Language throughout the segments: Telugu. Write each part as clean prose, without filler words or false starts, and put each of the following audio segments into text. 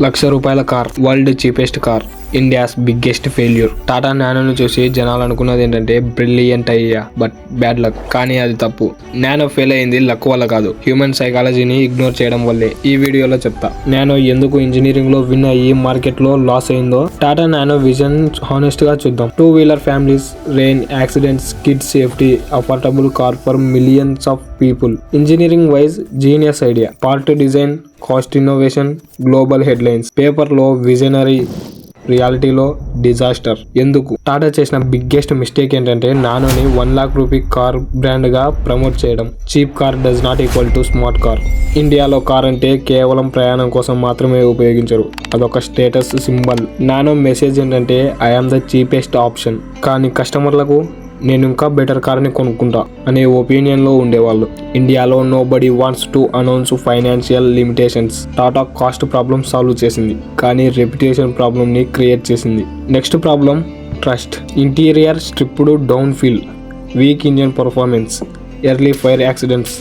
₹1,00,000 car, world cheapest car, India's biggest failure. Tata నానోను చూసి జనాలు అనుకున్నది ఏంటంటే brilliant idea but bad luck. కానీ అది తప్పు. నానో ఫెయిల్ అయింది లక్ వల్ల కాదు, హ్యూమన్ సైకాలజీని ఇగ్నోర్ చేయడం వల్లే. ఈ వీడియోలో చెప్తా నానో ఎందుకు ఇంజనీరింగ్ లో విన్ అయ్యి మార్కెట్ లో లాస్ అయిందో. టాటా నానో విజన్ హానెస్ట్ గా చూద్దాం. 2-wheeler families, rain, accidents, kids safety, affordable car for millions of people. Engineering wise genius idea, part design, cost innovation, global headlines. Paper లో విజనరీ, రియాలిటీలో డిజాస్టర్. ఎందుకు? టాటా చేసిన బిగ్గెస్ట్ మిస్టేక్ ఏంటంటే నానోని ₹1,00,000 కార్ బ్రాండ్ గా ప్రమోట్ చేయడం. Cheap car does not equal to smart car. ఇండియాలో కార్ అంటే కేవలం ప్రయాణం కోసం మాత్రమే ఉపయోగించరు, అదొక స్టేటస్ సింబల్. నానో మెసేజ్ ఏంటంటే I am the cheapest option. కానీ కస్టమర్లకు నేను ఇంకా బెటర్ కార్ని కొనుక్కుంటా అనే ఒపీనియన్ లో ఉండేవాళ్ళు. ఇండియాలో nobody wants to announce financial limitations. Tata cost problem solve చేసింది, కానీ రెప్యుటేషన్ ప్రాబ్లమ్ ని క్రియేట్ చేసింది. Next problem trust. Interior stripped down feel, weak engine performance, early fire accidents.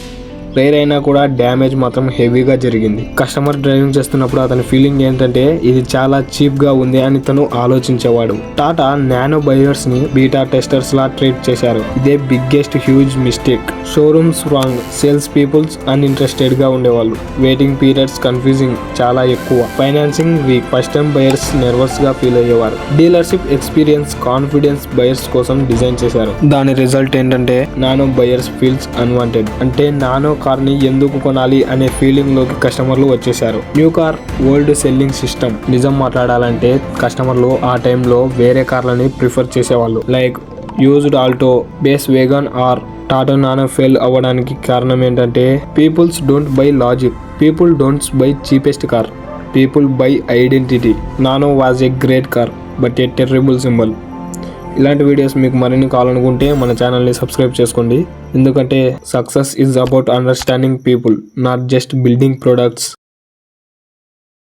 Rare అయినా కూడా డ్యామేజ్ మాత్రం హెవీగా జరిగింది. కస్టమర్ డ్రైవింగ్ చేస్తున్నప్పుడు అతని ఫీలింగ్ ఏంటంటే ఇది చాలా చీప్ గా ఉంది అని తను ఆలోచించేవాడు. టాటా నానో బయర్స్ ని బీటా టెస్టర్స్ లా ట్రీట్ చేశారు. ఇదే biggest huge mistake. Showrooms wrong, sales peoples uninterested గా ఉండేవాళ్ళు, వెయిటింగ్ పీరియడ్స్ కన్ఫ్యూజింగ్ చాలా ఎక్కువ, financing weak, first time buyers nervous గా ఫీల్ అయ్యేవారు. డీలర్షిప్ ఎక్స్పీరియన్స్, కాన్ఫిడెన్స్ బయర్స్ కోసం డిజైన్ చేశారు. దాని రిజల్ట్ ఏంటంటే నానో బయర్స్ ఫీల్స్ అన్వాంటెడ్. అంటే నానో కార్ ని ఎందుకు కొనాలి అనే ఫీలింగ్ లోకి కస్టమర్లు వచ్చేసారు. New car old selling system. నిజం మాట్లాడాలంటే కస్టమర్లు ఆ టైంలో వేరే కార్లని ప్రిఫర్ చేసేవాళ్ళు. Like used Alto, base Wagon R. Tata Nano fail అవ్వడానికి కారణం ఏంటంటే peoples don't buy logic, people don'ts buy cheapest car, people buy identity. Nano was a great car but a terrible symbol. ఇలాంటి వీడియోస్ మీకు మరిన్ని కావాలనుకుంటే మన ఛానల్ని సబ్స్క్రైబ్ చేసుకోండి. ఎందుకంటే success is about understanding people, not just building products.